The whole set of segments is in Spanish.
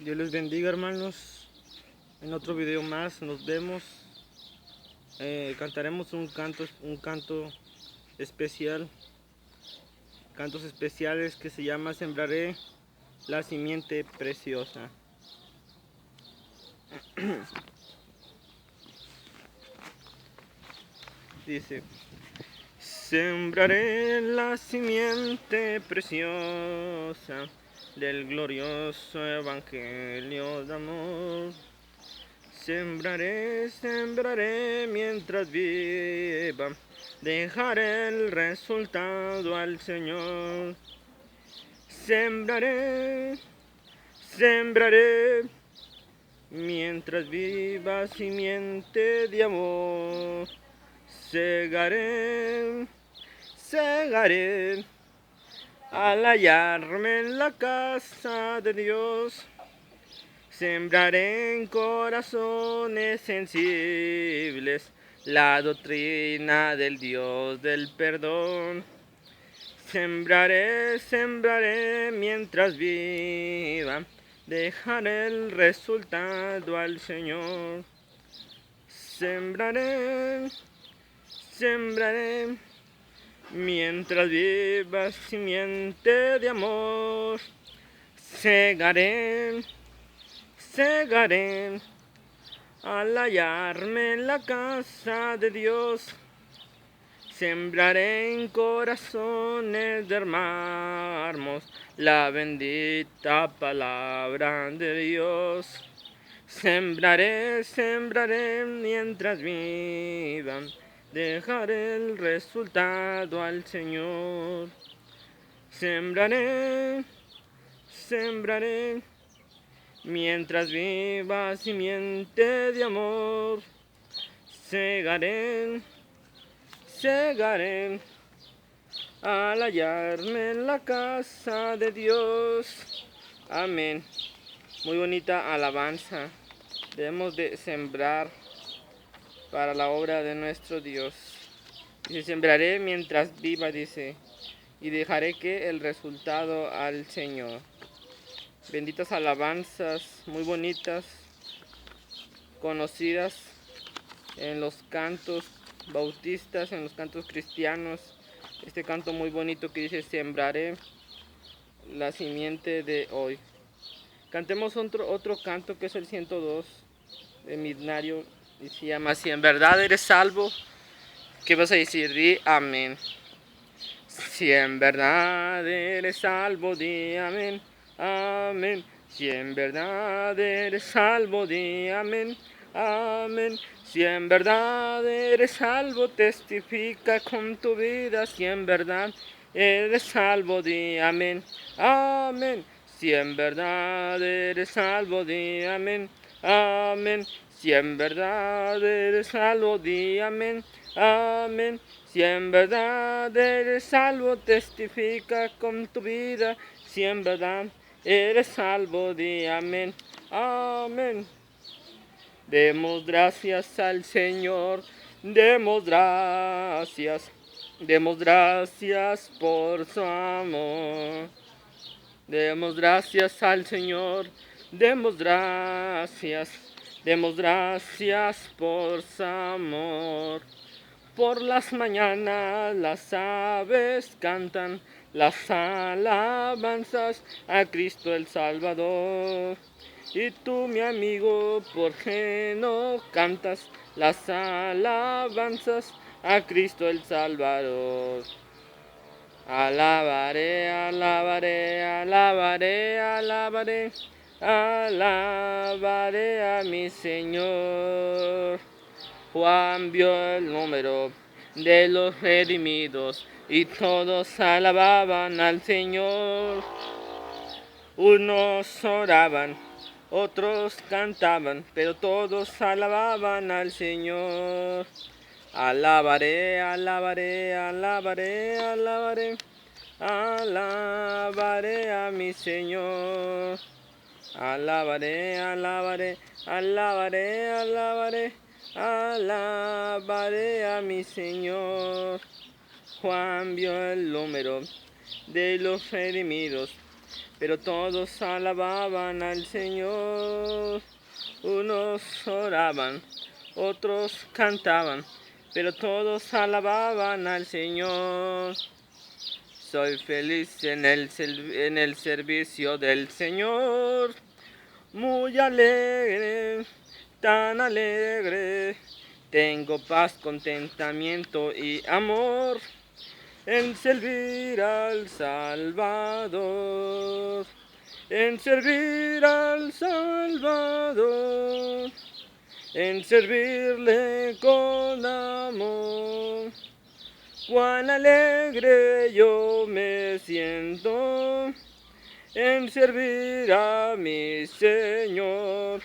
Dios les bendiga, hermanos. En otro video más nos vemos. Cantaremos un canto especial, cantos especiales que se llama Sembraré la simiente preciosa. Dice: sembraré la simiente preciosa del glorioso evangelio de amor. Sembraré, sembraré mientras viva, dejaré el resultado al Señor. Sembraré, sembraré, mientras viva simiente de amor. Segaré, segaré, al hallarme en la casa de Dios. Sembraré en corazones sensibles la doctrina del Dios del perdón. Sembraré, sembraré mientras viva, dejaré el resultado al Señor. Sembraré, sembraré, mientras viva simiente de amor. Segaré, segaré, al hallarme en la casa de Dios. Sembraré en corazones de hermanos la bendita palabra de Dios. Sembraré, sembraré mientras viva, dejaré el resultado al Señor. Sembraré, sembraré, mientras viva simiente de amor. Segaré, segaré, al hallarme en la casa de Dios. Amén. Muy bonita alabanza. Debemos de sembrar para la obra de nuestro Dios. Dice: sembraré mientras viva, dice, y dejaré que el resultado al Señor. Benditas alabanzas, muy bonitas, conocidas en los cantos bautistas, en los cantos cristianos. Este canto muy bonito que dice: sembraré la simiente de hoy. Cantemos otro canto que es el 102 de Midnario y se llama: si en verdad eres salvo. ¿Qué vas a decir? Di amén. Si en verdad eres salvo, di amén, amén. Si en verdad eres salvo, di amén, amén. Si en verdad eres salvo, testifica con tu vida. Si en verdad eres salvo, di amén, amén. Si en verdad eres salvo, di amén, amén. Si en verdad eres salvo, di amén, amén. Si en verdad eres salvo, testifica con tu vida. Si en verdad eres salvo, di amén, amén. Demos gracias al Señor, demos gracias por su amor. Demos gracias al Señor, demos gracias por su amor. Por las mañanas las aves cantan las alabanzas a Cristo el Salvador. Y tú, mi amigo, ¿por qué no cantas las alabanzas a Cristo el Salvador? Alabaré, alabaré, alabaré, alabaré, alabaré a mi Señor. Juan vio el número de los redimidos y todos alababan al Señor. Unos oraban, otros cantaban, pero todos alababan al Señor. Alabaré, alabaré, alabaré, alabaré, alabaré a mi Señor. Alabaré, alabaré, alabaré, alabaré, alabaré a mi Señor. Juan vio el número de los redimidos pero todos alababan al Señor. Unos oraban, otros cantaban, pero todos alababan al Señor. Soy feliz en el servicio del Señor, muy alegre, tan alegre. Tengo paz, contentamiento y amor en servir al Salvador, en servir al Salvador, en servirle con amor. Cuán alegre yo me siento en servir a mi Señor.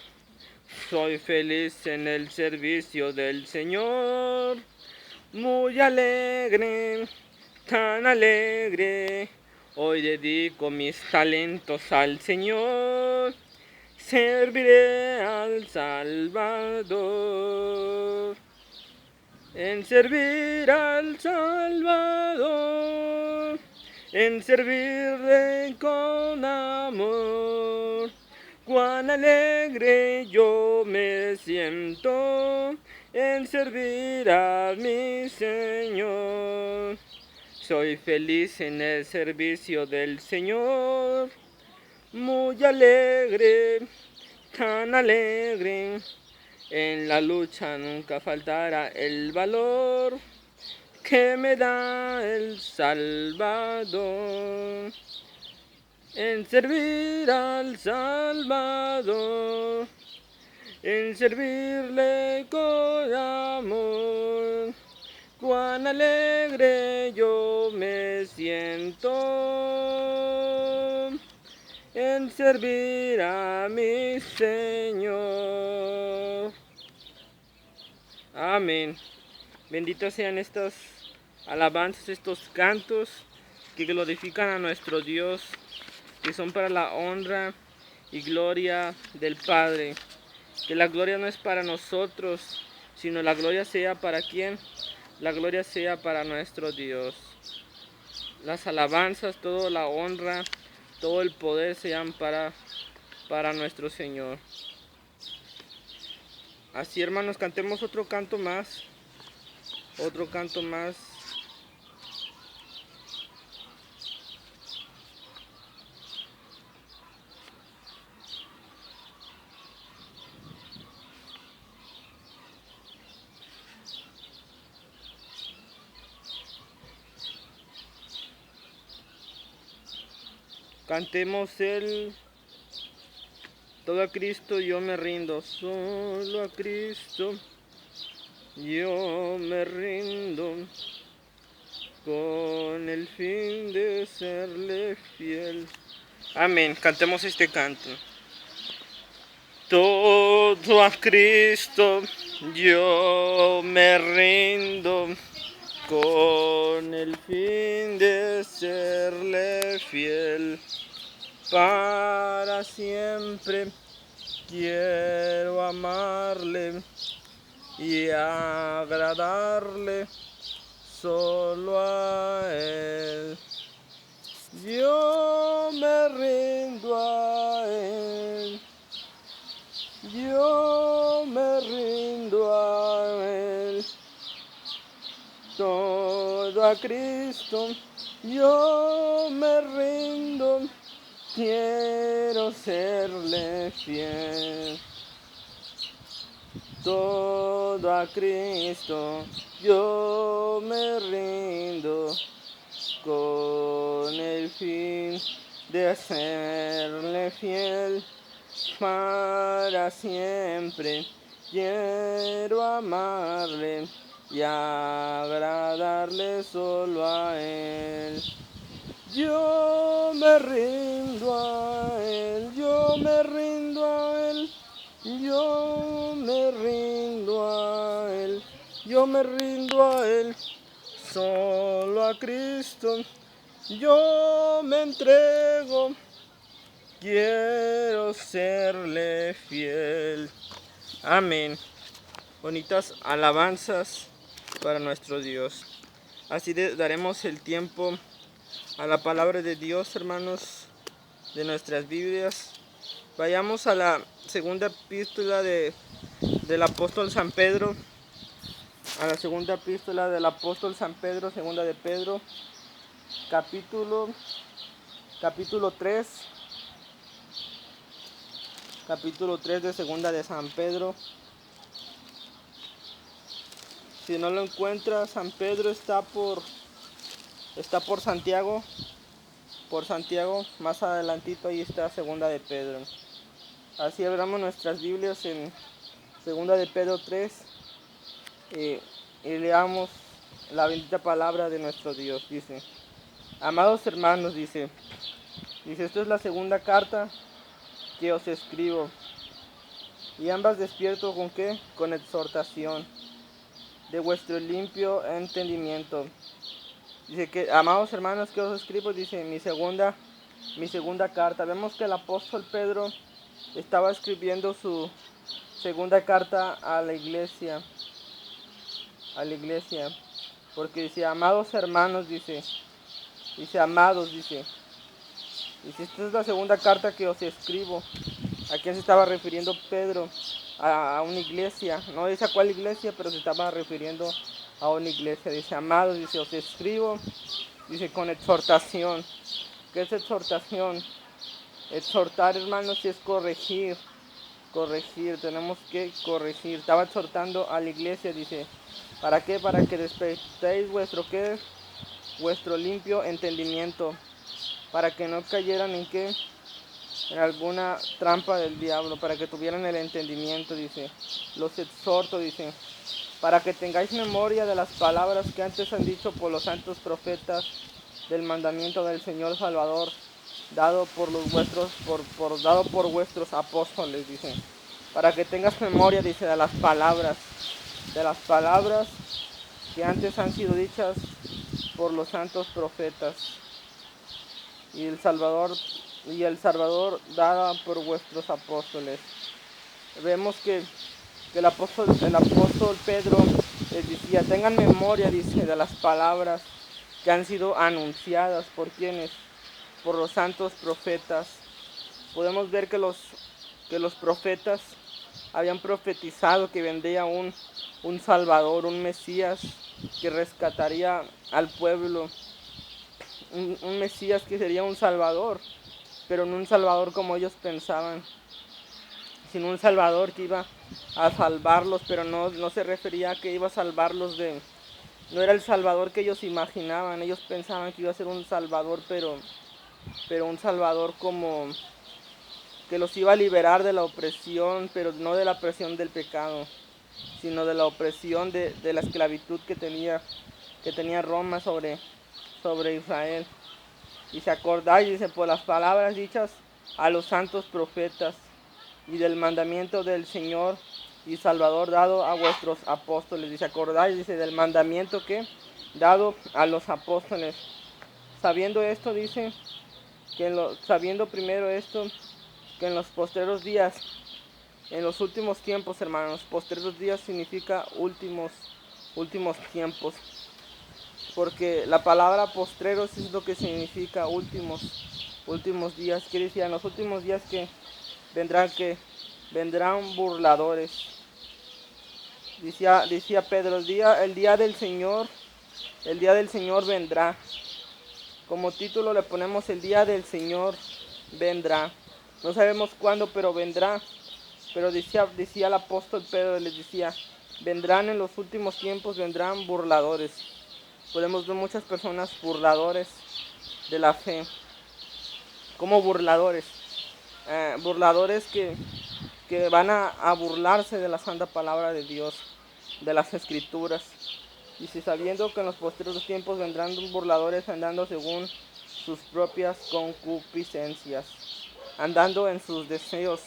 Soy feliz en el servicio del Señor, muy alegre, tan alegre. Hoy dedico mis talentos al Señor, serviré al Salvador. En servir al Salvador, en servirle con amor. Cuán alegre yo me siento en servir a mi Señor. Soy feliz en el servicio del Señor, muy alegre, tan alegre. En la lucha nunca faltará el valor que me da el Salvador. En servir al Salvador, en servirle con amor. Cuán alegre yo me siento en servir a mi Señor. Amén. Benditas sean estas alabanzas, estos cantos que glorifican a nuestro Dios, que son para la honra y gloria del Padre. Que la gloria no es para nosotros, sino la gloria sea para ¿quién? La gloria sea para nuestro Dios. Las alabanzas, toda la honra, todo el poder sean para nuestro Señor. Así, hermanos, cantemos otro canto más. Otro canto más. Cantemos todo a Cristo yo me rindo, solo a Cristo yo me rindo, con el fin de serle fiel. Amén, cantemos este canto. Todo a Cristo yo me rindo, con el fin de serle fiel. Para siempre quiero amarle y agradarle solo a Él. Yo me rindo a Él. Yo me rindo a Él. Todo a Cristo yo me rindo. Quiero serle fiel. Todo a Cristo yo me rindo, con el fin de serle fiel. Para siempre quiero amarle y agradarle solo a Él. Yo me rindo a Él, yo me rindo a Él, yo me rindo a Él, yo me rindo a Él, solo a Cristo yo me entrego, quiero serle fiel. Amén. Bonitas alabanzas para nuestro Dios. Así daremos el tiempo a la palabra de Dios, hermanos. de nuestras Biblias. Vayamos a la segunda epístola del apóstol San Pedro. A la segunda epístola del apóstol San Pedro, segunda de Pedro, capítulo 3. Capítulo 3 de segunda de San Pedro. Si no lo encuentras, San Pedro está por Santiago. Por Santiago, más adelantito ahí está segunda de Pedro. Así abramos nuestras Biblias en segunda de Pedro 3 y leamos la bendita palabra de nuestro Dios. Dice: amados hermanos, dice, esta es la segunda carta que os escribo, y ambas despierto ¿con qué? Con exhortación de vuestro limpio entendimiento. Dice que, amados hermanos, que os escribo, dice, mi segunda carta. Vemos que el apóstol Pedro estaba escribiendo su segunda carta a la iglesia, porque dice, amados hermanos, dice, amados, dice, esta es la segunda carta que os escribo. ¿A quién se estaba refiriendo Pedro? A una iglesia, no dice a cuál iglesia, pero se estaba refiriendo a una iglesia. Dice, amados, dice, os escribo, dice, con exhortación. ¿Qué es exhortación? Exhortar, hermanos, es corregir, tenemos que corregir. Estaba exhortando a la iglesia, dice, ¿para qué? Para que despertéis vuestro limpio entendimiento, para que no cayeran en qué, en alguna trampa del diablo, para que tuvieran el entendimiento, dice, los exhorto, dice, para que tengáis memoria de las palabras que antes han dicho por los santos profetas, del mandamiento del Señor Salvador, dado por vuestros apóstoles, dice, para que tengas memoria, dice, de las palabras que antes han sido dichas por los santos profetas, y el Salvador dada por vuestros apóstoles. Vemos que el apóstol Pedro les decía, tengan memoria, dice, de las palabras que han sido anunciadas por quienes, por los santos profetas. Podemos ver que los profetas habían profetizado que vendría un Salvador, un Mesías que rescataría al pueblo, un Mesías que sería un Salvador, pero no un Salvador como ellos pensaban, sino un Salvador que iba a salvarlos, pero no se refería a que iba a salvarlos no era el Salvador que ellos imaginaban. Ellos pensaban que iba a ser un Salvador, pero un Salvador como que los iba a liberar de la opresión, pero no de la opresión del pecado, sino de la opresión de la esclavitud que tenía Roma sobre Israel. Y se acordáis, dice, por las palabras dichas a los santos profetas y del mandamiento del Señor y Salvador dado a vuestros apóstoles. Dice, acordáis, dice, del mandamiento que dado a los apóstoles. Sabiendo esto, dice, sabiendo primero esto, que en los postreros días, en los últimos tiempos, hermanos, postreros días significa últimos tiempos, porque la palabra postreros es lo que significa últimos días. Quiere decir, en los últimos días que vendrán burladores. Decía Pedro, el día del Señor vendrá. Como título le ponemos el día del Señor vendrá. No sabemos cuándo, pero vendrá. Pero decía el apóstol Pedro, les decía, vendrán en los últimos tiempos, vendrán burladores. Podemos ver muchas personas burladores de la fe. Como burladores. Burladores que van a burlarse de la santa palabra de Dios, de las escrituras. Y si sabiendo que en los posteriores tiempos vendrán burladores andando según sus propias concupiscencias, andando en sus deseos,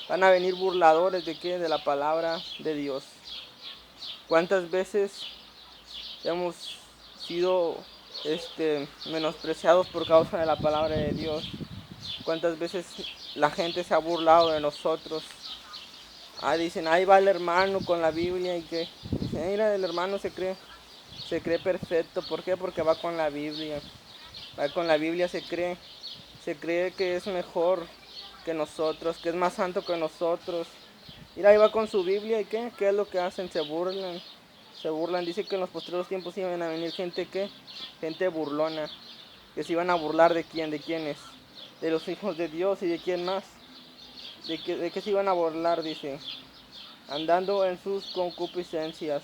van a venir burladores de qué, de la palabra de Dios. ¿Cuántas veces hemos sido menospreciados por causa de la palabra de Dios? ¿Cuántas veces la gente se ha burlado de nosotros? Dicen, ahí va el hermano con la Biblia, y que dicen, mira, el hermano se cree perfecto. ¿Por qué? Porque va con la Biblia. Se cree se cree que es mejor que nosotros, que es más santo que nosotros. Mira, ahí va con su Biblia y ¿qué es lo que hacen? Se burlan. Se burlan. Dice que en los posteriores tiempos iban a venir gente gente burlona, que se iban a burlar de quién, de quiénes, de los hijos de Dios y de quién más. De qué se iban a burlar, dice, andando en sus concupiscencias.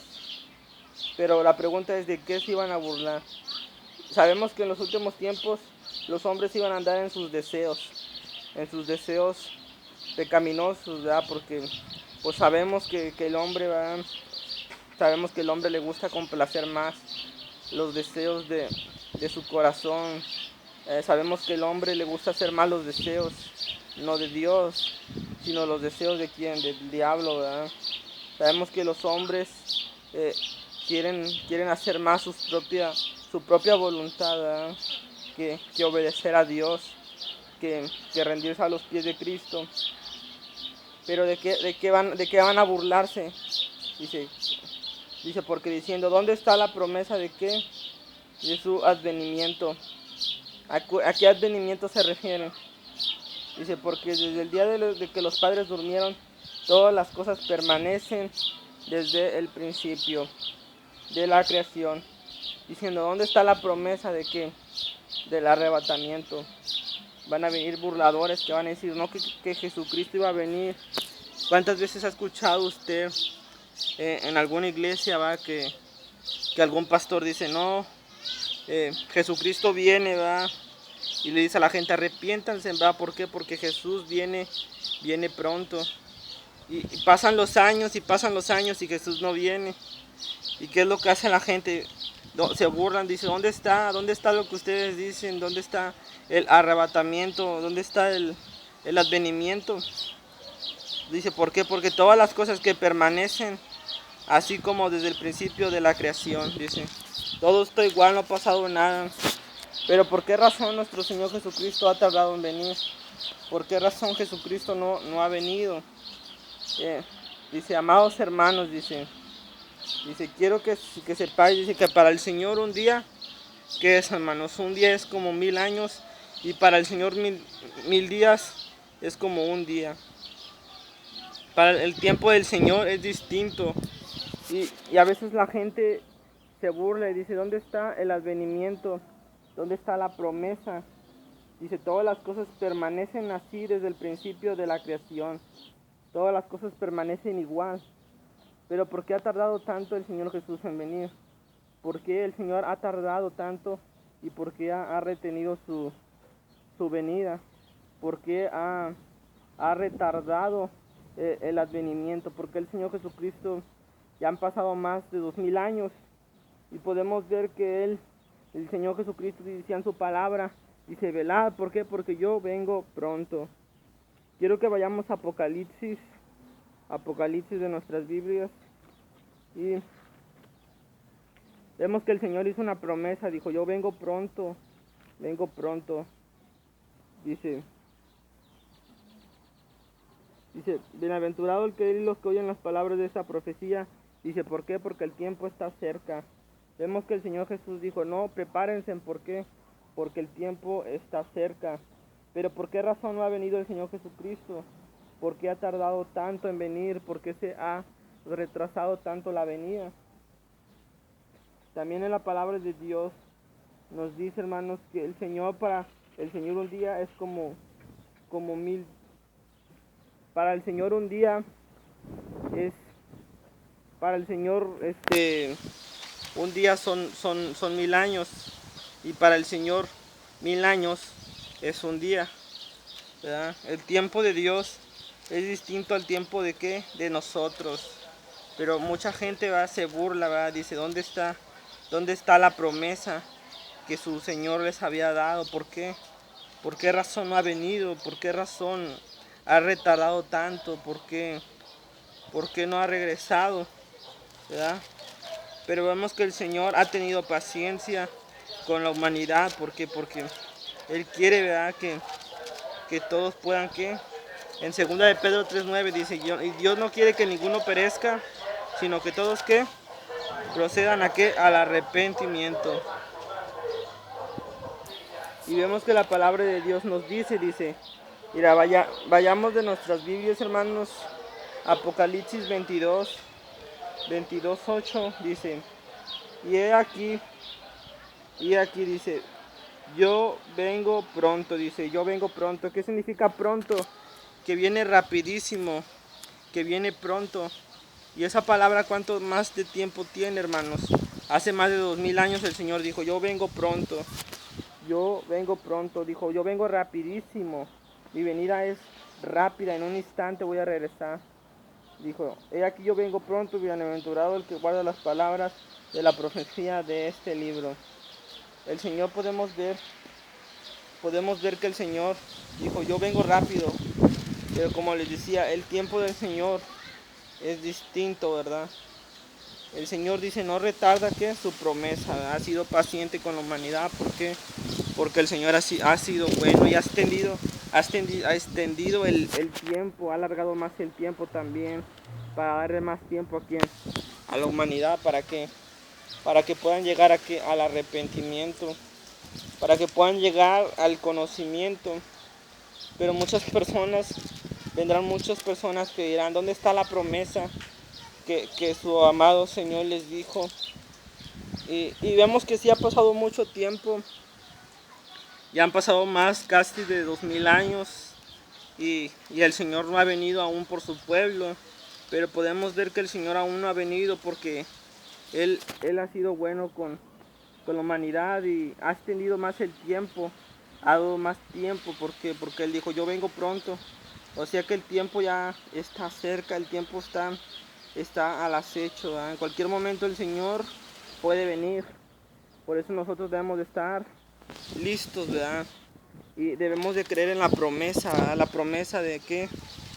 Pero la pregunta es de qué se iban a burlar. Sabemos que en los últimos tiempos los hombres iban a andar en sus deseos pecaminosos, ¿verdad? Porque pues sabemos que el hombre va, sabemos que el hombre le gusta complacer más los deseos de su corazón. Sabemos que el hombre le gusta hacer más los deseos, no de Dios, sino los deseos de quién, del diablo, ¿verdad? Sabemos que los hombres quieren hacer más su propia voluntad, ¿verdad? Que obedecer a Dios, que rendirse a los pies de Cristo. Pero de qué van a burlarse, dice porque diciendo, ¿dónde está la promesa de qué? De su advenimiento. ¿A qué advenimiento se refiere? Dice, porque desde el día de que los padres durmieron, todas las cosas permanecen desde el principio de la creación. Diciendo, ¿dónde está la promesa de qué? Del arrebatamiento. Van a venir burladores que van a decir, no, que Jesucristo iba a venir. ¿Cuántas veces ha escuchado usted en alguna iglesia que algún pastor dice, no, Jesucristo viene, va, y le dice a la gente, arrepiéntanse, va? ¿Por qué? Porque Jesús viene pronto. Y pasan los años y Jesús no viene. ¿Y qué es lo que hace la gente? Se burlan, dice, ¿dónde está lo que ustedes dicen? ¿Dónde está el arrebatamiento? ¿Dónde está el advenimiento? Dice, ¿por qué? Porque todas las cosas que permanecen, así como desde el principio de la creación, dice, todo está igual, no ha pasado nada. Pero ¿por qué razón nuestro Señor Jesucristo ha tardado en venir? ¿Por qué razón Jesucristo no ha venido? Dice, amados hermanos, dice, quiero que sepáis, dice, que para el Señor un día, ¿qué es, hermanos? Un día es como 1000 años, y para el Señor mil días es como un día. Para el tiempo del Señor es distinto. Y a veces la gente se burla y dice, ¿dónde está el advenimiento? ¿Dónde está la promesa? Dice, todas las cosas permanecen así desde el principio de la creación. Todas las cosas permanecen igual. Pero ¿por qué ha tardado tanto el Señor Jesús en venir? ¿Por qué el Señor ha tardado tanto y por qué ha retenido su venida? ¿Por qué ha retardado el advenimiento? Porque el Señor Jesucristo ya han pasado más de 2000 años y podemos ver que el Señor Jesucristo decía en su palabra, dice, velad, ¿por qué? Porque yo vengo pronto. Quiero que vayamos a Apocalipsis de nuestras Biblias, y vemos que el Señor hizo una promesa, dijo, yo vengo pronto, dice, bienaventurado el que él y los que oyen las palabras de esta profecía, dice, ¿por qué? Porque el tiempo está cerca. Vemos que el Señor Jesús dijo, no, prepárense, ¿por qué? Porque el tiempo está cerca. Pero ¿por qué razón no ha venido el Señor Jesucristo? ¿Por qué ha tardado tanto en venir? ¿Por qué se ha retrasado tanto la venida? También en la palabra de Dios nos dice, hermanos, que el Señor un día es como 1000. Para el Señor un día es, para el Señor un día son 1000 años, y para el Señor 1000 años es un día, ¿verdad? El tiempo de Dios es distinto al tiempo de ¿qué? De nosotros. Pero mucha gente se burla, ¿verdad? Dice, ¿dónde está la promesa que su Señor les había dado? ¿Por qué? ¿Por qué razón no ha venido? ¿Por qué razón ha retardado tanto? ¿Por qué no ha regresado? ¿Verdad? Pero vemos que el Señor ha tenido paciencia con la humanidad. ¿Por qué? Porque Él quiere, ¿verdad? Que todos puedan, ¿qué? En 2 de Pedro 3:9 dice, y Dios no quiere que ninguno perezca, sino que todos, ¿qué? Procedan a ¿qué? Al arrepentimiento. Y vemos que la palabra de Dios nos dice, mira, vayamos de nuestras Biblias, hermanos, Apocalipsis 22:8 dice, y aquí dice, yo vengo pronto, dice, yo vengo pronto. ¿Qué significa pronto? Que viene rapidísimo, que viene pronto. Y esa palabra, ¿cuánto más de tiempo tiene, hermanos? Hace más de 2000 años el Señor dijo, yo vengo pronto. Yo vengo pronto, dijo, yo vengo rapidísimo. Mi venida es rápida, en un instante voy a regresar. Dijo, he aquí yo vengo pronto, bienaventurado el que guarda las palabras de la profecía de este libro. El Señor podemos ver que el Señor dijo, yo vengo rápido. Pero como les decía, el tiempo del Señor es distinto, ¿verdad? El Señor dice, no retarda que su promesa, ha sido paciente con la humanidad. ¿Por qué? Porque el Señor ha sido bueno y ha extendido el tiempo, ha alargado más el tiempo también, para darle más tiempo a la humanidad, ¿para qué? Para que puedan llegar al arrepentimiento, para que puedan llegar al conocimiento. Pero vendrán muchas personas que dirán, ¿dónde está la promesa que su amado Señor les dijo? Y vemos que sí ha pasado mucho tiempo, ya han pasado más casi de 2000 años y el Señor no ha venido aún por su pueblo, pero podemos ver que el Señor aún no ha venido porque Él ha sido bueno con la humanidad y ha extendido más el tiempo, ha dado más tiempo porque Él dijo, yo vengo pronto. O sea que el tiempo ya está cerca, el tiempo está al acecho, ¿verdad? En cualquier momento el Señor puede venir. Por eso nosotros debemos de estar listos, ¿verdad? Y debemos de creer en la promesa, ¿verdad? La promesa de qué,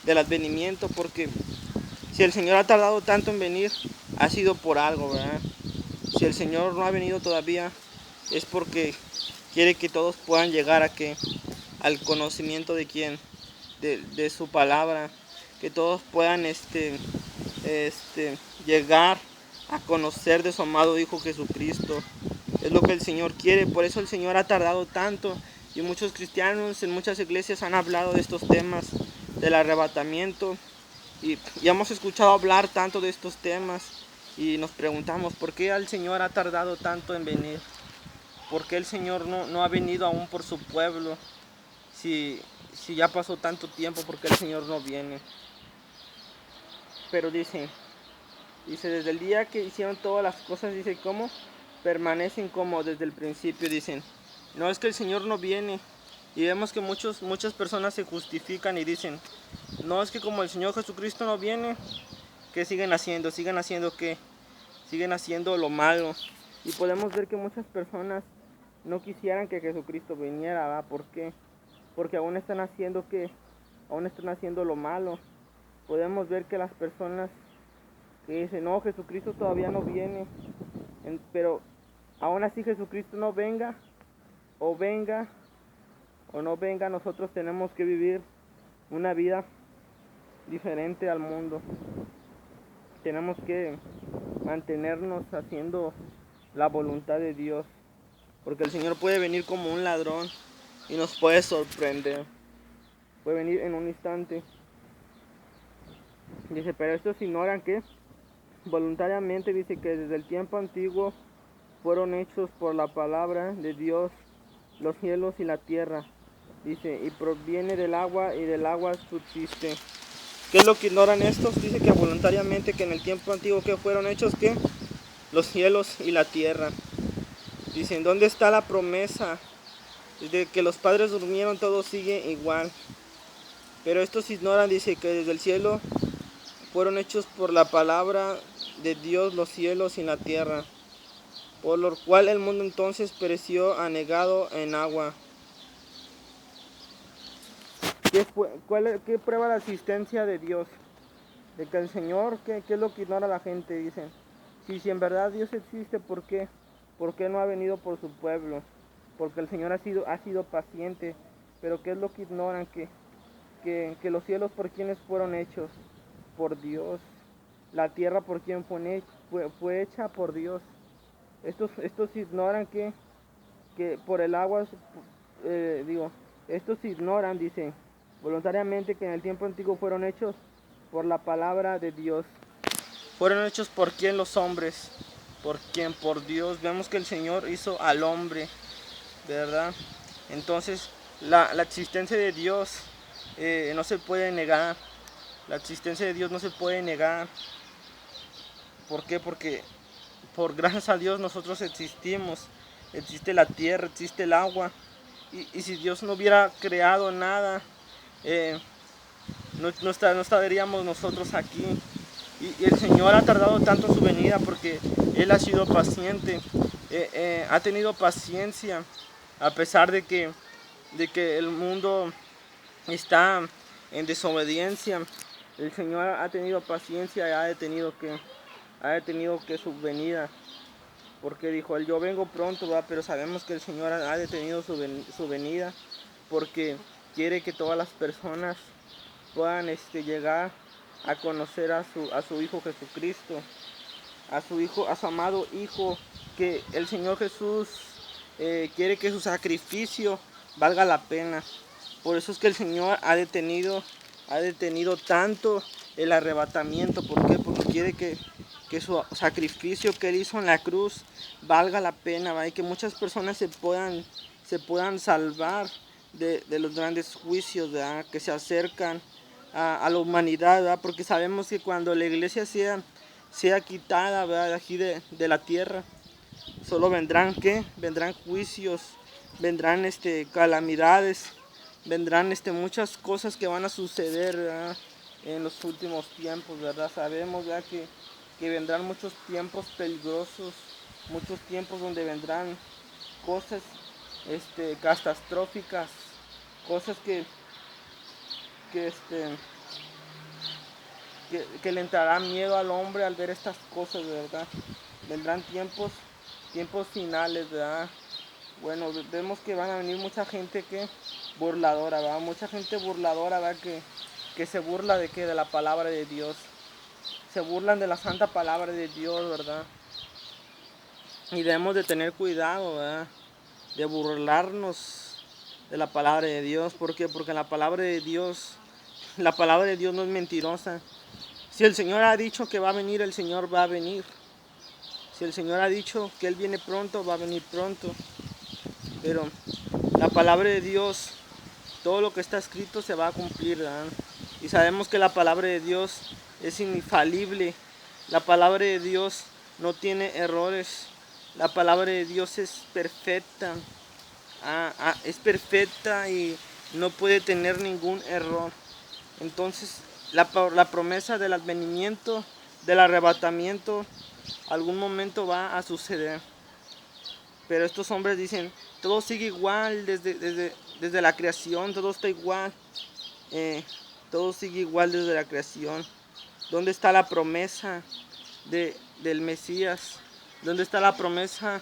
del advenimiento, porque si el Señor ha tardado tanto en venir, ha sido por algo, ¿verdad? Si el Señor no ha venido todavía, es porque quiere que todos puedan llegar al conocimiento de quién, de su palabra, que todos puedan llegar a conocer de su amado Hijo Jesucristo. Es lo que el Señor quiere, por eso el Señor ha tardado tanto y muchos cristianos en muchas iglesias han hablado de estos temas del arrebatamiento y hemos escuchado hablar tanto de estos temas y nos preguntamos ¿por qué el Señor ha tardado tanto en venir? ¿Por qué el Señor no ha venido aún por su pueblo? Si ya pasó tanto tiempo, ¿por qué el Señor no viene? Pero dice, desde el día que hicieron todas las cosas, dice, ¿cómo? Permanecen como desde el principio, dicen, no es que el Señor no viene. Y vemos que muchas personas se justifican y dicen, no es que como el Señor Jesucristo no viene, ¿qué siguen haciendo? ¿Qué? Siguen haciendo lo malo. Y podemos ver que muchas personas no quisieran que Jesucristo viniera, ¿verdad? ¿Por qué? Porque aún están haciendo ¿qué? Aún están haciendo lo malo. Podemos ver que las personas que dicen, no, Jesucristo todavía no viene, pero aún así Jesucristo no venga o no venga, nosotros tenemos que vivir una vida diferente al mundo. Tenemos que mantenernos haciendo la voluntad de Dios, porque el Señor puede venir como un ladrón y nos puede sorprender, puede venir en un instante. Dice, pero estos ignoran que voluntariamente, dice, que desde el tiempo antiguo fueron hechos por la palabra de Dios los cielos y la tierra, dice, y proviene del agua y del agua subsiste. ¿Qué es lo que ignoran estos? Dice que voluntariamente, que en el tiempo antiguo que fueron hechos ¿qué? Los cielos y la tierra. Dicen, ¿dónde está la promesa? Desde que los padres durmieron todo sigue igual. Pero estos ignoran, dice, que desde el cielo fueron hechos por la palabra de Dios los cielos y la tierra, por lo cual el mundo entonces pereció anegado en agua. ¿Qué prueba la existencia de Dios? De que el Señor, ¿qué es lo que ignora la gente? Dicen, si en verdad Dios existe, ¿por qué? ¿Por qué no ha venido por su pueblo? Porque el Señor ha sido paciente. Pero ¿qué es lo que ignoran? Que los cielos por quienes fueron hechos, por Dios. La tierra por quien fue hecha por Dios. Estos ignoran que por el agua estos ignoran, dice, voluntariamente que en el tiempo antiguo fueron hechos por la palabra de Dios. ¿Fueron hechos por quién los hombres? ¿Por quién? Por Dios. Vemos que el Señor hizo al hombre, ¿verdad? Entonces, la existencia de Dios no se puede negar. La existencia de Dios no se puede negar. ¿Por qué? Porque por gracias a Dios nosotros existimos. Existe la tierra, existe el agua. Y si Dios no hubiera creado nada, no estaríamos nosotros aquí. Y el Señor ha tardado tanto su venida porque Él ha sido paciente, ha tenido paciencia a pesar de que el mundo está en desobediencia. El Señor ha tenido paciencia y ha detenido que su venida, porque dijo él, yo vengo pronto, ¿verdad? Pero sabemos que el Señor ha detenido su venida porque quiere que todas las personas puedan llegar a conocer a su Hijo Jesucristo, a su amado Hijo, que el Señor Jesús quiere que su sacrificio valga la pena. Por eso es que el Señor ha detenido tanto el arrebatamiento. ¿Por qué? Porque quiere que su sacrificio que Él hizo en la cruz valga la pena, ¿va? Y que muchas personas se puedan salvar de los grandes juicios, ¿verdad? Que se acercan a la humanidad, ¿verdad? Porque sabemos que cuando la iglesia sea quitada, ¿verdad? De aquí de la tierra, solo vendrán juicios, vendrán calamidades, vendrán muchas cosas que van a suceder, ¿verdad? En los últimos tiempos, ¿verdad? Sabemos, ¿verdad? Que vendrán muchos tiempos peligrosos, muchos tiempos donde vendrán cosas catastróficas, cosas que le entrará miedo al hombre al ver estas cosas, ¿verdad? Vendrán tiempos finales, ¿verdad? Bueno, vemos que van a venir mucha gente burladora, ¿verdad? Mucha gente burladora, ¿verdad? Que se burla de la palabra de Dios. Se burlan de la santa palabra de Dios, ¿verdad? Y debemos de tener cuidado, ¿verdad? De burlarnos de la palabra de Dios. ¿Por qué? Porque la palabra de Dios no es mentirosa. Si el Señor ha dicho que va a venir, el Señor va a venir. Si el Señor ha dicho que Él viene pronto, va a venir pronto. Pero la palabra de Dios, todo lo que está escrito se va a cumplir, ¿verdad? Y sabemos que la palabra de Dios es infalible. La palabra de Dios no tiene errores. La palabra de Dios es perfecta. Es perfecta y no puede tener ningún error. Entonces, la promesa del advenimiento, del arrebatamiento, algún momento va a suceder. Pero estos hombres dicen, todo sigue igual desde la creación, todo está igual. Todo sigue igual desde la creación. ¿Dónde está la promesa del Mesías? ¿Dónde está la promesa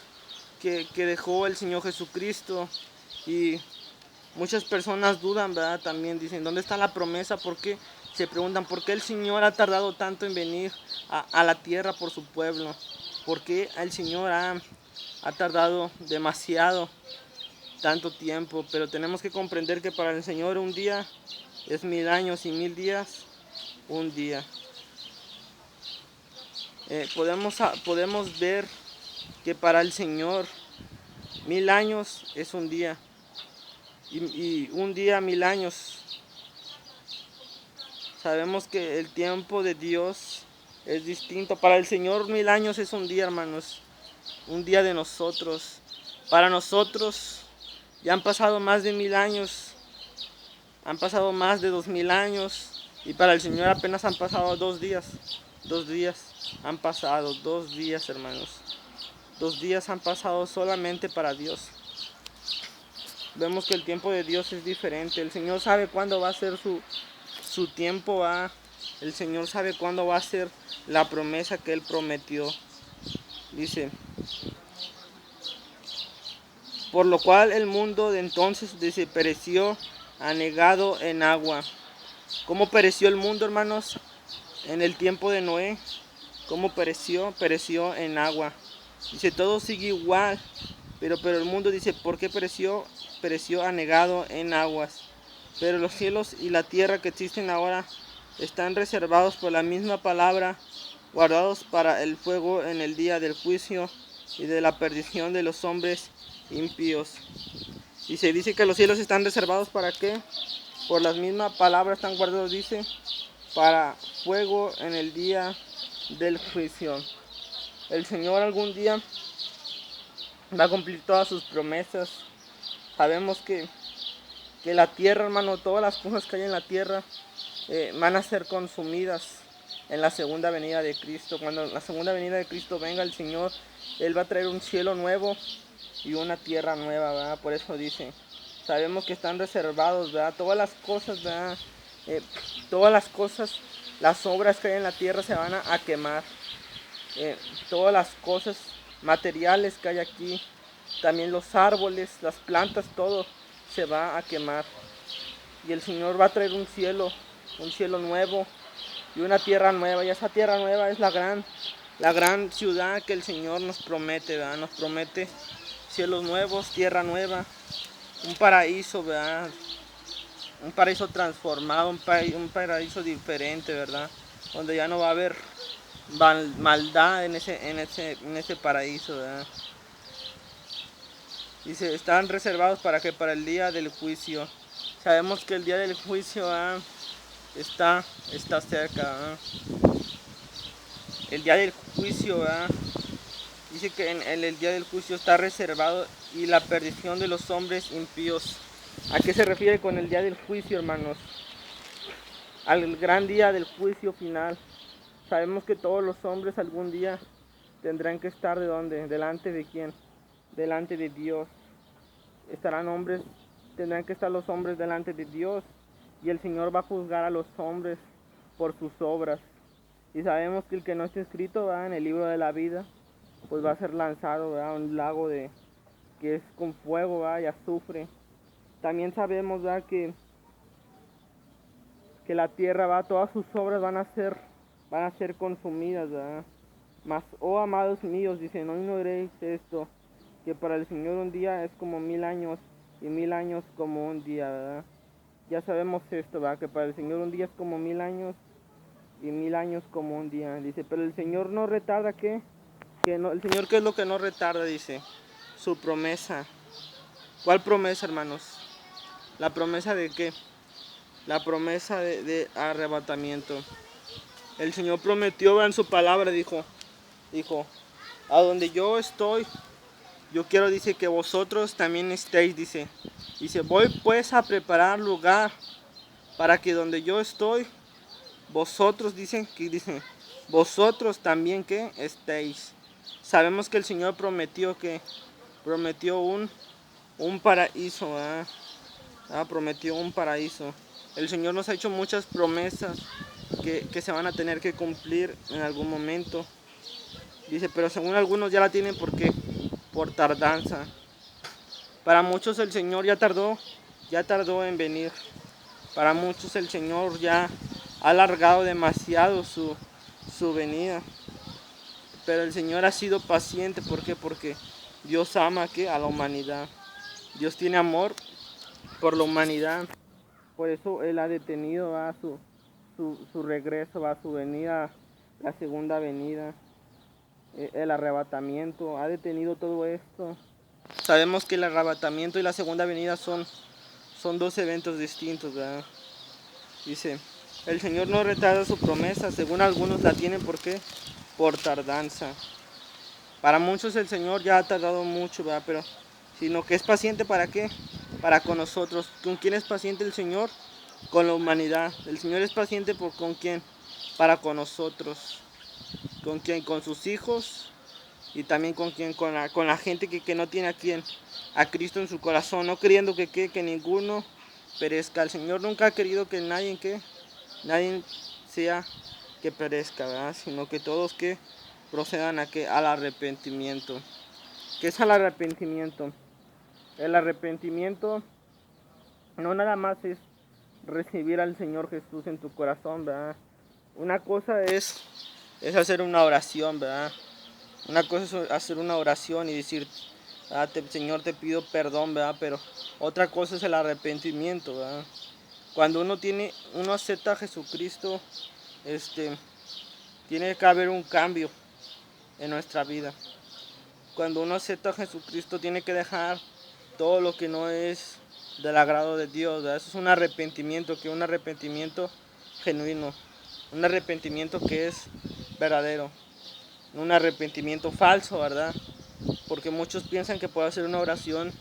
que dejó el Señor Jesucristo? Y muchas personas dudan, ¿verdad? También dicen, ¿dónde está la promesa? ¿Por qué? Se preguntan, ¿por qué el Señor ha tardado tanto en venir a la tierra por su pueblo? ¿Por qué el Señor ha tardado demasiado, tanto tiempo? Pero tenemos que comprender que para el Señor un día es 1000 años y 1000 días, un día. Podemos ver que para el Señor 1000 años es un día. Y un día 1000 años. Sabemos que el tiempo de Dios es distinto. Para el Señor 1000 años es un día, hermanos. Un día de nosotros. Para nosotros ya han pasado más de 1000 años. Han pasado más de 2000 años. Y para el Señor apenas han pasado 2 días. 2 días han pasado, 2 días, hermanos. 2 días han pasado solamente para Dios. Vemos que el tiempo de Dios es diferente. El Señor sabe cuándo va a ser su tiempo. El Señor sabe cuándo va a ser la promesa que Él prometió. Dice, por lo cual el mundo de entonces, dice, pereció anegado en agua. ¿Cómo pereció el mundo, hermanos? En el tiempo de Noé. ¿Cómo pereció? Pereció en agua. Dice, todo sigue igual. Pero el mundo dice, ¿por qué pereció? pereció anegado en aguas. Pero los cielos y la tierra que existen ahora están reservados por la misma palabra, guardados para el fuego en el día del juicio y de la perdición de los hombres impíos. Y se dice que los cielos están reservados ¿para qué? Por las mismas palabras están guardados, dice, para fuego en el día del juicio. El Señor algún día va a cumplir todas sus promesas. Sabemos que la tierra, hermano, todas las cosas que hay en la tierra van a ser consumidas en la segunda venida de Cristo. Cuando la segunda venida de Cristo venga el Señor, Él va a traer un cielo nuevo y una tierra nueva, ¿verdad? Por eso dice, sabemos que están reservados, ¿verdad? Todas las cosas, ¿verdad? Todas las cosas, las obras que hay en la tierra se van a quemar. Todas las cosas materiales que hay aquí, también los árboles, las plantas, todo se va a quemar. Y el Señor va a traer un cielo nuevo y una tierra nueva. Y esa tierra nueva es la gran ciudad que el Señor nos promete, ¿verdad? Nos promete cielos nuevos, tierra nueva, un paraíso, ¿verdad? Un paraíso transformado, un paraíso diferente, ¿verdad? Donde ya no va a haber maldad en ese paraíso, ¿verdad? Dice, están reservados para que para el día del juicio. Sabemos que el día del juicio está cerca. El día del juicio, dice que en el día del juicio está reservado y la perdición de los hombres impíos. ¿A qué se refiere con el día del juicio, hermanos? Al gran día del juicio final. Sabemos que todos los hombres algún día tendrán que estar ¿de dónde? ¿Delante de quién? Delante de Dios. Tendrán que estar los hombres delante de Dios y el Señor va a juzgar a los hombres por sus obras. Y sabemos que el que no esté escrito, ¿verdad?, en el libro de la vida, pues va a ser lanzado, ¿verdad?, a un lago que es con fuego, ¿verdad?, y azufre. También sabemos, ¿verdad?, que la tierra, todas sus obras van a ser consumidas, ¿verdad? Mas, oh amados míos, dice, no ignoréis esto, que para el Señor un día es como 1000 años y 1000 años como un día, ¿verdad? Ya sabemos esto, ¿verdad?, que para el Señor un día es como 1000 años y 1000 años como un día. Dice, pero el Señor no retarda, ¿qué? El Señor, ¿qué es lo que no retarda? Dice, su promesa. ¿Cuál promesa, hermanos? ¿La promesa de qué? La promesa de arrebatamiento. El Señor prometió en su palabra, dijo, a donde yo estoy, yo quiero, dice, que vosotros también estéis, dice, voy pues a preparar lugar para que donde yo estoy, vosotros, vosotros también que estéis. Sabemos que el Señor prometió un paraíso, ¿verdad? Prometió un paraíso. El Señor nos ha hecho muchas promesas que se van a tener que cumplir en algún momento. Dice, pero según algunos ya la tienen porque por tardanza. Para muchos el Señor ya tardó en venir. Para muchos el Señor ya ha alargado demasiado su venida. Pero el Señor ha sido paciente. ¿Por qué? Porque Dios ama a la humanidad. Dios tiene amor por la humanidad. Por eso Él ha detenido su regreso, su venida, la segunda venida, el arrebatamiento. Ha detenido todo esto. Sabemos que el arrebatamiento y la segunda venida son dos eventos distintos, ¿verdad? Dice, el Señor no retarda su promesa, según algunos la tienen, ¿por qué? Por tardanza. Para muchos el Señor ya ha tardado mucho, ¿verdad? Pero, sino que es paciente, ¿para qué? Para con nosotros. ¿Con quién es paciente el Señor? Con la humanidad. El Señor es paciente ¿con quién? Para con nosotros. ¿Con quién? Con sus hijos. Y también con quién, con la gente que no tiene a Cristo en su corazón, no queriendo que ninguno perezca. El Señor nunca ha querido que nadie sea que perezca, ¿verdad? Sino que todos procedan al arrepentimiento. ¿Qué es el arrepentimiento? El arrepentimiento no nada más es recibir al Señor Jesús en tu corazón, ¿verdad? Una cosa es hacer una oración, ¿verdad? Una cosa es hacer una oración y decir, Señor, te pido perdón, ¿verdad? Pero otra cosa es el arrepentimiento, ¿verdad? Cuando uno acepta a Jesucristo, este, tiene que haber un cambio en nuestra vida. Cuando uno acepta a Jesucristo, tiene que dejar todo lo que no es del agrado de Dios, ¿verdad? Eso es un arrepentimiento, un arrepentimiento genuino, un arrepentimiento que es verdadero, no un arrepentimiento falso, ¿verdad? Porque muchos piensan que puede hacer una oración,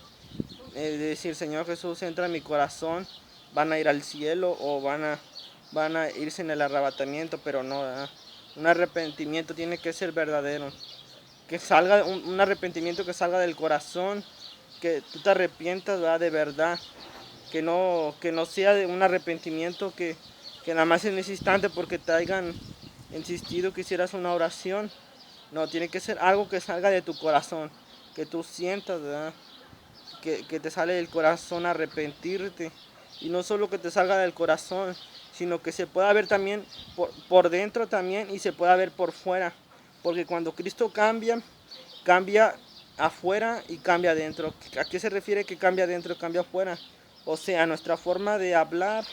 de decir, Señor Jesús, entra en mi corazón, van a ir al cielo o van a irse en el arrebatamiento, pero no, ¿verdad? Un arrepentimiento tiene que ser verdadero, que salga un arrepentimiento que salga del corazón, que tú te arrepientas, ¿verdad? De verdad, que no sea de un arrepentimiento que nada más en ese instante porque te hayan insistido que hicieras una oración. No, tiene que ser algo que salga de tu corazón, que tú sientas, ¿verdad? Que te sale del corazón arrepentirte. Y no solo que te salga del corazón, sino que se pueda ver también por dentro también y se pueda ver por fuera. Porque cuando Cristo cambia, cambia afuera y cambia adentro. ¿A qué se refiere que cambia adentro y cambia afuera? O sea, nuestra forma de hablar,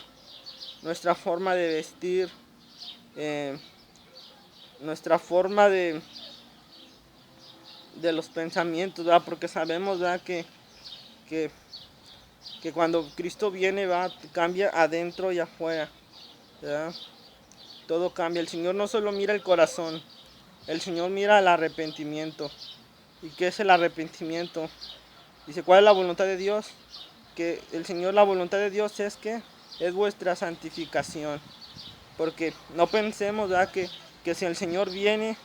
nuestra forma de vestir, eh, nuestra forma de los pensamientos, ¿verdad? Porque sabemos, ¿verdad? Que, que cuando Cristo viene, ¿verdad? Cambia adentro y afuera, ¿verdad? Todo cambia. El Señor no solo mira el corazón, el Señor mira el arrepentimiento. ¿Y qué es el arrepentimiento? Dice, ¿cuál es la voluntad de Dios? Que el Señor, la voluntad de Dios es que es vuestra santificación. Porque no pensemos, ¿verdad? Que si el Señor viene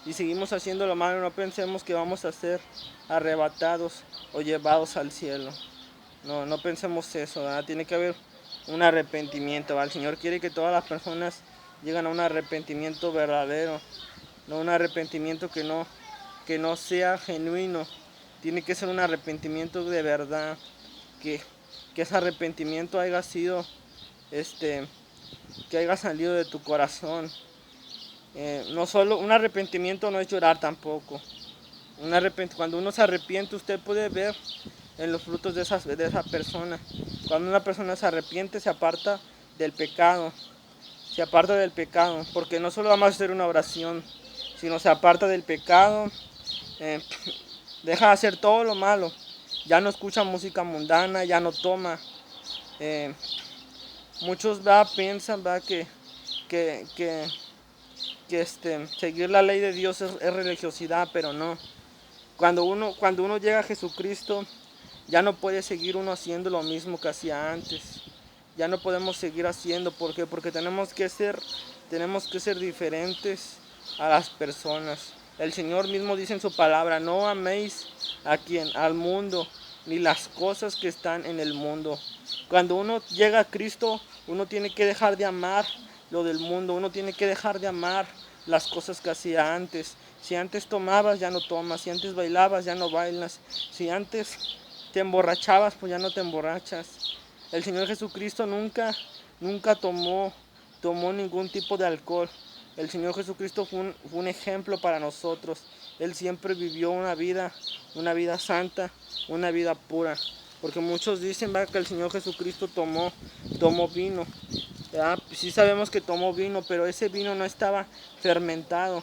y seguimos haciendo lo malo, no pensemos que vamos a ser arrebatados o llevados al cielo. No, no pensemos eso, ¿verdad? Tiene que haber un arrepentimiento, ¿verdad? El Señor quiere que todas las personas lleguen a un arrepentimiento verdadero, no un arrepentimiento que no sea genuino. Tiene que ser un arrepentimiento de verdad, que, que ese arrepentimiento haya sido, que haya salido de tu corazón. No solo un arrepentimiento no es llorar tampoco. Cuando uno se arrepiente, usted puede ver en los frutos de esa persona. Cuando una persona se arrepiente, se aparta del pecado. Se aparta del pecado, porque no solo vamos a hacer una oración, sino se aparta del pecado, eh, deja de hacer todo lo malo. Ya no escucha música mundana, ya no toma. Eh, Muchos piensan que, que, seguir la ley de Dios es religiosidad, pero no. Cuando uno llega a Jesucristo, ya no puede seguir uno haciendo lo mismo que hacía antes. Ya no podemos seguir haciendo, ¿por qué? Porque tenemos que ser diferentes a las personas. El Señor mismo dice en su palabra, no améis al mundo, ni las cosas que están en el mundo. Cuando uno llega a Cristo, uno tiene que dejar de amar lo del mundo, uno tiene que dejar de amar las cosas que hacía antes. Si antes tomabas, ya no tomas. Si antes bailabas, ya no bailas. Si antes te emborrachabas, pues ya no te emborrachas. El Señor Jesucristo nunca tomó ningún tipo de alcohol. El Señor Jesucristo fue un ejemplo para nosotros. Él siempre vivió una vida santa, una vida pura. Porque muchos dicen, que el Señor Jesucristo tomó vino. ¿Verdad? Sí sabemos que tomó vino, pero ese vino no estaba fermentado,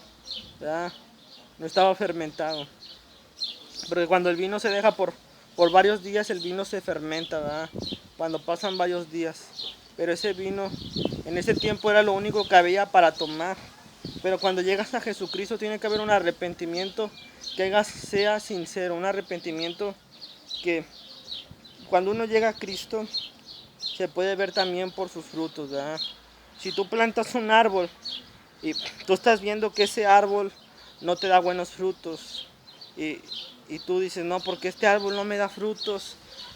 ¿verdad? No estaba fermentado. Porque cuando el vino se deja por varios días, el vino se fermenta, ¿verdad? Cuando pasan varios días. Pero ese vino, en ese tiempo era lo único que había para tomar. Pero cuando llegas a Jesucristo tiene que haber un arrepentimiento que sea sincero, un arrepentimiento que cuando uno llega a Cristo se puede ver también por sus frutos, ¿verdad? Si tú plantas un árbol y tú estás viendo que ese árbol no te da buenos frutos y tú dices, no, porque este árbol no me da frutos,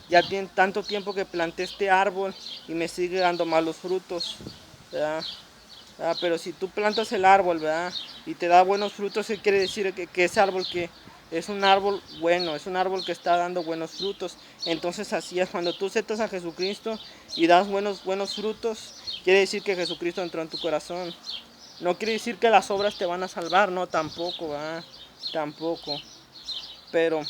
ya tiene tanto tiempo que planté este árbol y me sigue dando malos frutos, ¿verdad? Pero si tú plantas el árbol, ¿verdad? Y te da buenos frutos, ¿qué quiere decir? Que ese árbol que es un árbol bueno, es un árbol que está dando buenos frutos. Entonces así es, cuando tú aceptas a Jesucristo y das buenos frutos, quiere decir que Jesucristo entró en tu corazón. No quiere decir que las obras te van a salvar, no, tampoco, ¿verdad? Tampoco. Pero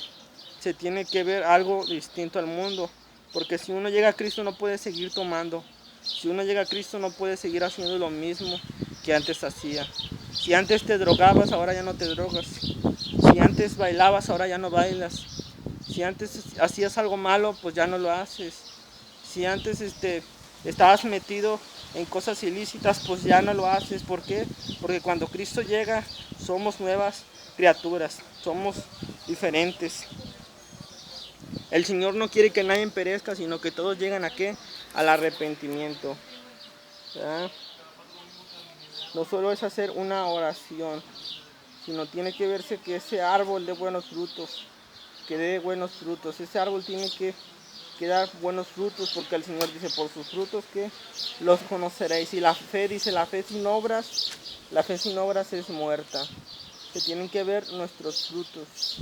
se tiene que ver algo distinto al mundo. Porque si uno llega a Cristo no puede seguir tomando. Si uno llega a Cristo no puede seguir haciendo lo mismo que antes hacía. Si antes te drogabas, ahora ya no te drogas. Si antes bailabas, ahora ya no bailas. Si antes hacías algo malo, pues ya no lo haces. Si antes estabas metido en cosas ilícitas, pues ya no lo haces. ¿Por qué? Porque cuando Cristo llega, somos nuevas criaturas, somos diferentes. El Señor no quiere que nadie perezca, sino que todos lleguen ¿a qué? Al arrepentimiento. ¿Verdad? No solo es hacer una oración, sino tiene que verse que ese árbol dé buenos frutos, que dé buenos frutos. Ese árbol tiene que dar buenos frutos, porque el Señor dice, por sus frutos que los conoceréis. Y la fe, dice, la fe sin obras es muerta. Se tienen que ver nuestros frutos.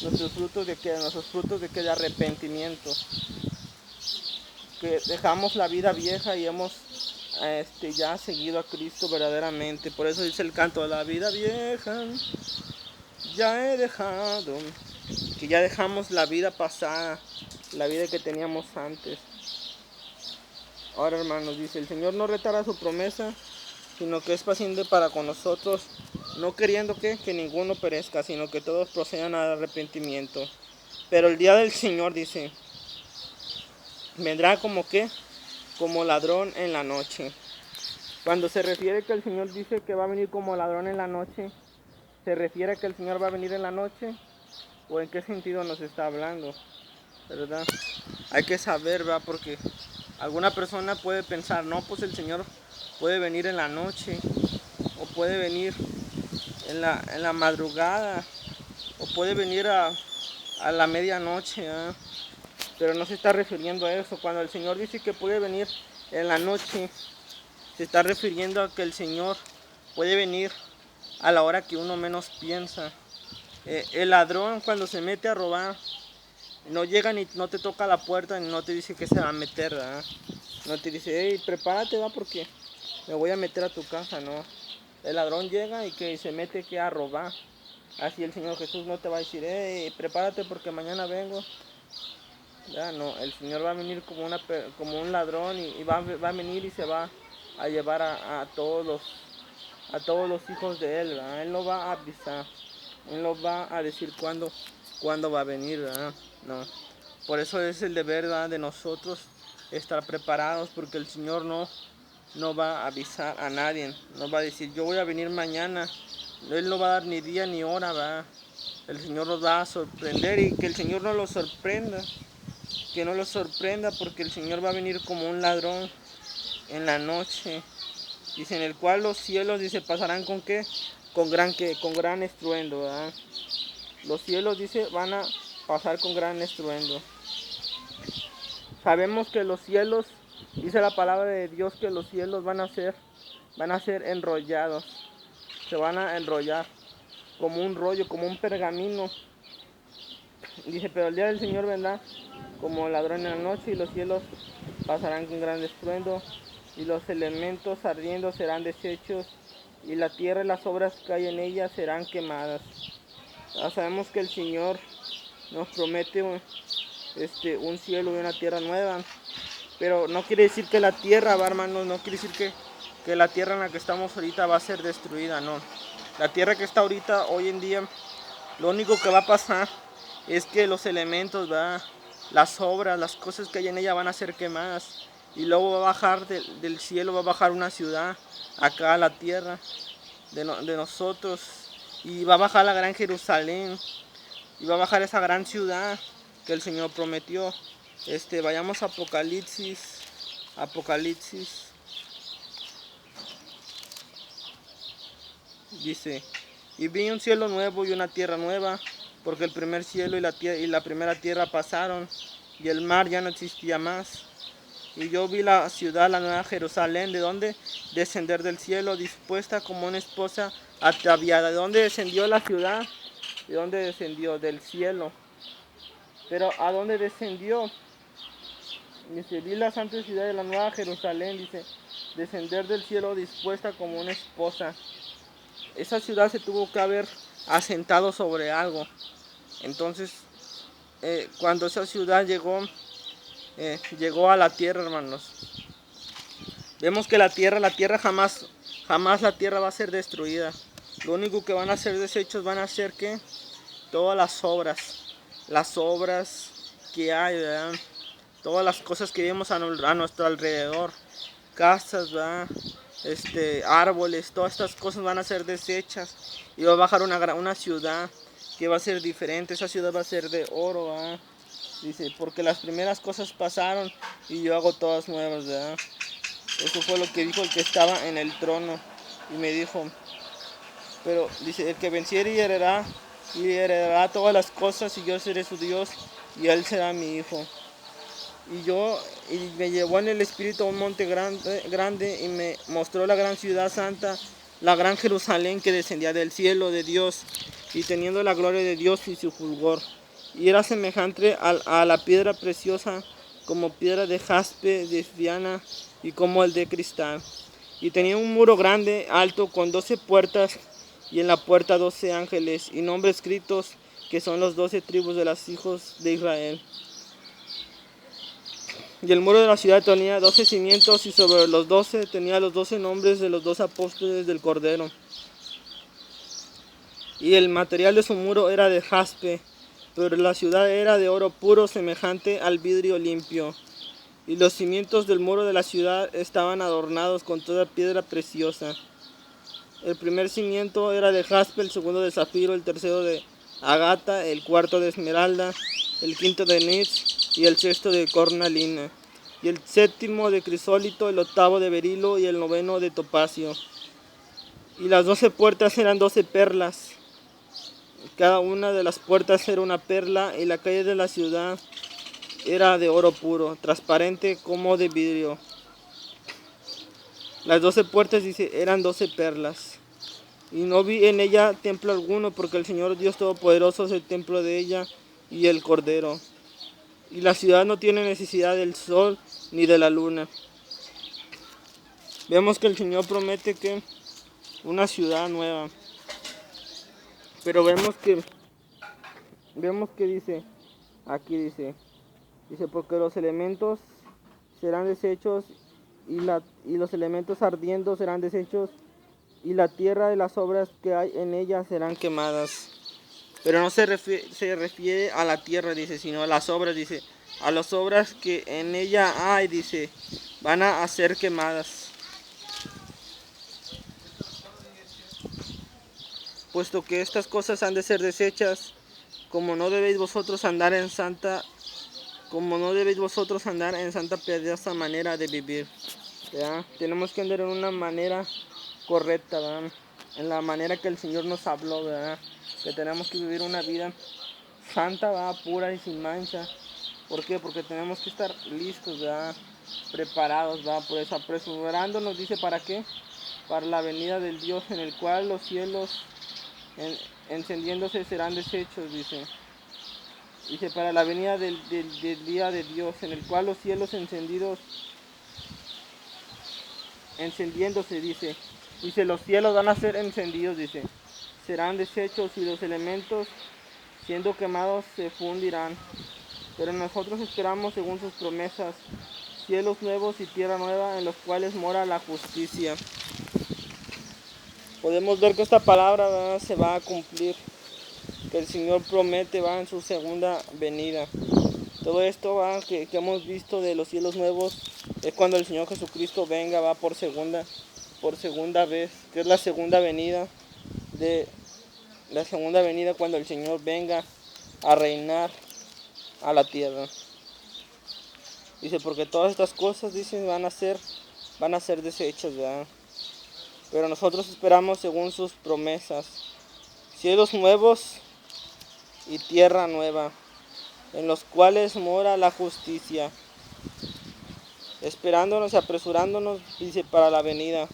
¿Nuestros frutos de qué? Nuestros frutos de qué? De arrepentimiento. Que dejamos la vida vieja y hemos ya seguido a Cristo verdaderamente. Por eso dice el canto, la vida vieja ya he dejado. Que ya dejamos la vida pasada, la vida que teníamos antes. Ahora, hermanos, dice, el Señor no retarda su promesa, sino que es paciente para con nosotros, no queriendo que ninguno perezca, sino que todos procedan al arrepentimiento. Pero el día del Señor, dice, vendrá como que, como ladrón en la noche. Cuando se refiere que el Señor dice que va a venir como ladrón en la noche, ¿se refiere a que el Señor va a venir en la noche? ¿O en qué sentido nos está hablando? ¿Verdad? Hay que saber, ¿verdad? Porque alguna persona puede pensar, no, pues el Señor puede venir en la noche, o puede venir en la madrugada, o puede venir a la medianoche, ¿eh? Pero no se está refiriendo a eso. Cuando el Señor dice que puede venir en la noche, se está refiriendo a que el Señor puede venir a la hora que uno menos piensa. El ladrón, cuando se mete a robar, no llega ni no te toca la puerta ni no te dice que se va a meter, ¿verdad? No te dice, hey, prepárate, va, porque me voy a meter a tu casa, no. El ladrón llega y que se mete que a robar. Así el Señor Jesús no te va a decir, hey, prepárate porque mañana vengo. Ya no, el Señor va a venir como un ladrón y va a venir y se va a llevar a todos los hijos de Él, ¿verdad? Él no va a avisar, Él no va a decir cuándo va a venir, ¿verdad? No. Por eso es el deber, ¿verdad?, de nosotros estar preparados, porque el Señor no va a avisar a nadie, no va a decir yo voy a venir mañana. Él no va a dar ni día ni hora, ¿verdad? El Señor nos va a sorprender y que el Señor no lo sorprenda. Que no lo sorprenda, porque el Señor va a venir como un ladrón en la noche. Dice, en el cual los cielos, dice, pasarán con qué, con gran estruendo, ¿verdad? Los cielos, dice, van a pasar con gran estruendo. Sabemos que los cielos, dice la palabra de Dios, que los cielos van a ser enrollados. Se van a enrollar como un rollo, como un pergamino. Dice, pero el día del Señor vendrá como ladrón en la noche, y los cielos pasarán con gran estruendo, y los elementos ardiendo serán deshechos, y la tierra y las obras que hay en ella serán quemadas. Ya sabemos que el Señor nos promete un cielo y una tierra nueva, pero no quiere decir que la tierra, hermanos, no quiere decir que la tierra en la que estamos ahorita va a ser destruida, no. La tierra que está ahorita, hoy en día, lo único que va a pasar es que los elementos, ¿verdad?, las obras, las cosas que hay en ella van a ser quemadas, y luego va a bajar del cielo, va a bajar una ciudad acá a la tierra de nosotros, y va a bajar la gran Jerusalén, y va a bajar esa gran ciudad que el Señor prometió. Vayamos a Apocalipsis. Dice, y vi un cielo nuevo y una tierra nueva, porque el primer cielo y la primera tierra pasaron, y el mar ya no existía más. Y yo vi la ciudad, la nueva Jerusalén, ¿de dónde? Descender del cielo, dispuesta como una esposa ataviada. ¿De dónde descendió la ciudad? ¿De dónde descendió? Del cielo. Pero ¿a dónde descendió? Dice, vi la santa ciudad de la nueva Jerusalén, dice, descender del cielo dispuesta como una esposa. Esa ciudad se tuvo que haber asentado sobre algo. Entonces, cuando esa ciudad llegó a la tierra, hermanos, vemos que la tierra jamás la tierra va a ser destruida. Lo único que van a ser desechos van a ser que todas las obras que hay, ¿verdad? Todas las cosas que vemos a nuestro alrededor, casas, ¿verdad? Árboles, todas estas cosas van a ser deshechas y va a bajar una ciudad que va a ser diferente. Esa ciudad va a ser de oro, ¿verdad? Dice, porque las primeras cosas pasaron y yo hago todas nuevas, ¿verdad? Eso fue lo que dijo el que estaba en el trono y me dijo, pero dice, el que venciere y heredará todas las cosas y yo seré su Dios y él será mi hijo. Y me llevó en el espíritu a un monte grande y me mostró la gran ciudad santa, la gran Jerusalén que descendía del cielo de Dios y teniendo la gloria de Dios y su fulgor. Y era semejante a la piedra preciosa, como piedra de jaspe, de Diana y como el de cristal. Y tenía un muro grande, alto, con 12 puertas, y en la puerta 12 ángeles, y nombres escritos, que son los 12 tribus de los hijos de Israel. Y el muro de la ciudad tenía 12 cimientos, y sobre los 12 tenía los 12 nombres de los 12 apóstoles del Cordero. Y el material de su muro era de jaspe, pero la ciudad era de oro puro, semejante al vidrio limpio. Y los cimientos del muro de la ciudad estaban adornados con toda piedra preciosa. El primer cimiento era de jaspe, el segundo de zafiro, el tercero de agata, el cuarto de esmeralda, el quinto de nitz y el sexto de cornalina, y el séptimo de crisólito, el octavo de berilo y el noveno de topacio. Y las 12 puertas eran 12 perlas. Cada una de las puertas era una perla, y la calle de la ciudad era de oro puro, transparente como de vidrio. Las 12 puertas, dice, eran 12 perlas. Y no vi en ella templo alguno, porque el Señor Dios Todopoderoso es el templo de ella y el Cordero. Y la ciudad no tiene necesidad del sol ni de la luna. Vemos que el Señor promete que una ciudad nueva. Pero vemos que dice, aquí dice, porque los elementos serán deshechos y los elementos ardiendo serán deshechos y la tierra y las obras que hay en ella serán quemadas. Pero no se refiere a la tierra, dice, sino a las obras, dice, a las obras que en ella hay, dice, van a ser quemadas. Puesto que estas cosas han de ser deshechas, como no debéis vosotros andar en santa piadosa manera de vivir. ¿Ya? Tenemos que andar en una manera correcta, ¿verdad? En la manera que el Señor nos habló, ¿verdad? Que tenemos que vivir una vida santa, ¿verdad? Pura y sin mancha. ¿Por qué? Porque tenemos que estar listos, ¿verdad? Preparados, ¿verdad? Por eso, apresurándonos, dice, ¿para qué? Para la venida del Dios, en el cual los cielos encendiéndose serán deshechos, dice. Dice, para la venida del día de Dios, en el cual los cielos encendiéndose, dice. Dice, los cielos van a ser encendidos, dice. Serán deshechos y los elementos, siendo quemados, se fundirán. Pero nosotros esperamos, según sus promesas, cielos nuevos y tierra nueva, en los cuales mora la justicia. Podemos ver que esta palabra, ¿verdad?, se va a cumplir, que el Señor promete, va, en su segunda venida. Todo esto, va, que hemos visto de los cielos nuevos es cuando el Señor Jesucristo venga, va, por segunda vez, que es la segunda venida cuando el Señor venga a reinar a la tierra. Dice, porque todas estas cosas, dicen, van a ser deshechas, ¿verdad? Pero nosotros esperamos según sus promesas, cielos nuevos y tierra nueva, en los cuales mora la justicia, esperándonos y apresurándonos, dice, para la venida,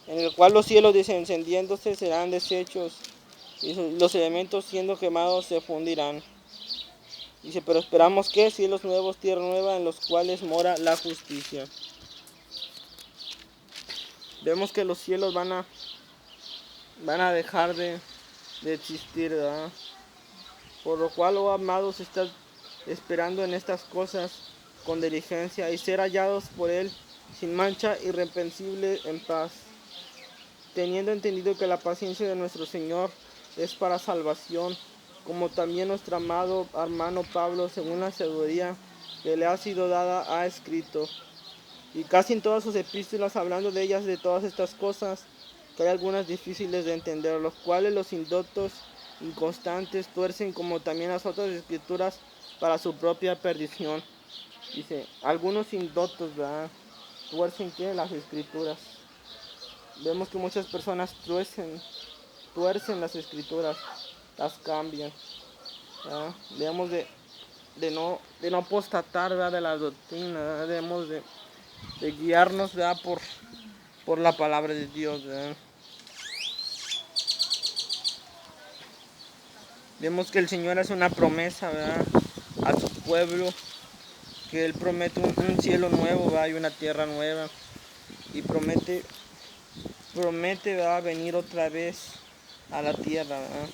en el cual los cielos, dice, encendiéndose serán deshechos y los elementos siendo quemados se fundirán. Dice, pero esperamos que cielos nuevos, tierra nueva, en los cuales mora la justicia. Vemos que los cielos van a dejar de existir, ¿verdad? Por lo cual, oh amados, estad esperando en estas cosas con diligencia y ser hallados por Él sin mancha, irreprensible en paz, teniendo entendido que la paciencia de nuestro Señor es para salvación, como también nuestro amado hermano Pablo, según la sabiduría que le ha sido dada, ha escrito. Y casi en todas sus epístolas, hablando de ellas, de todas estas cosas, que hay algunas difíciles de entender, los cuales los indoctos inconstantes tuercen, como también las otras escrituras, para su propia perdición. Dice, algunos indoctos, ¿verdad? Tuercen, ¿qué? Las escrituras. Vemos que muchas personas tuercen las escrituras, las cambian, ¿verdad? Debemos de no apostatar, ¿verdad?, de la doctrina, ¿verdad? Debemos de guiarnos, ¿verdad?, por la palabra de Dios, ¿verdad? Vemos que el Señor hace una promesa, ¿verdad?, a su pueblo, que Él promete un cielo nuevo, ¿verdad?, y una tierra nueva, y promete, ¿verdad?, venir otra vez a la tierra, ¿verdad?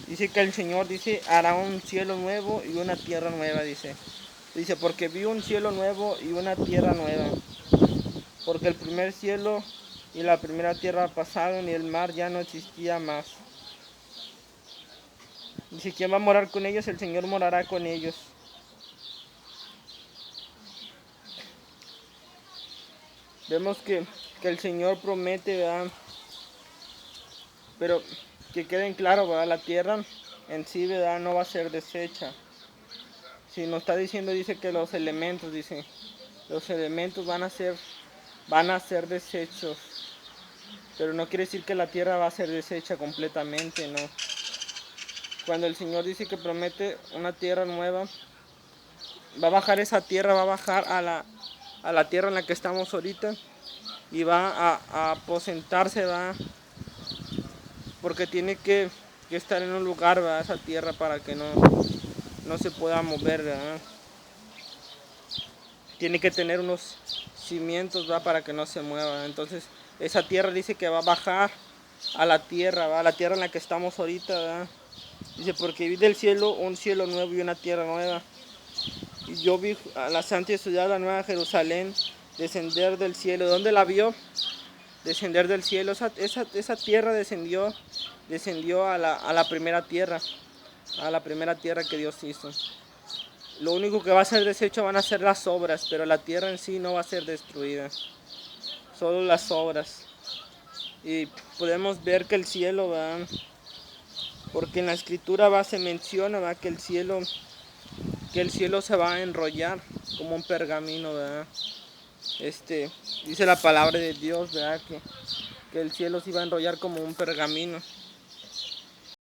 Dice que el Señor, dice, hará un cielo nuevo y una tierra nueva, dice. Dice, porque vi un cielo nuevo y una tierra nueva, porque el primer cielo y la primera tierra pasaron y el mar ya no existía más. Dice, ¿quién va a morar con ellos? El Señor morará con ellos. Vemos que el Señor promete, ¿verdad? Pero que queden claro, ¿verdad? La tierra en sí, ¿verdad?, no va a ser deshecha. Si nos está diciendo, dice que los elementos van a ser deshechos. Pero no quiere decir que la tierra va a ser deshecha completamente, ¿no? Cuando el Señor dice que promete una tierra nueva, va a bajar esa tierra, va a bajar a la tierra en la que estamos ahorita y va a aposentarse, ¿va? Porque tiene que estar en un lugar, ¿va?, esa tierra, para que no se pueda mover, ¿verdad? Tiene que tener unos cimientos, ¿va?, para que no se mueva. Entonces esa tierra dice que va a bajar a la tierra, ¿va?, a la tierra en la que estamos ahorita, ¿verdad? Dice, porque vi del cielo un cielo nuevo y una tierra nueva. Y yo vi a la santa ciudad, la nueva Jerusalén, descender del cielo. ¿Dónde la vio? Descender del cielo. Esa tierra descendió a la primera tierra, que Dios hizo. Lo único que va a ser deshecho van a ser las obras, pero la tierra en sí no va a ser destruida, solo las obras. Y podemos ver que el cielo, va, porque en la escritura se menciona, que el cielo se va a enrollar como un pergamino, ¿verdad? Dice la palabra de Dios, ¿verdad?, que el cielo se iba a enrollar como un pergamino.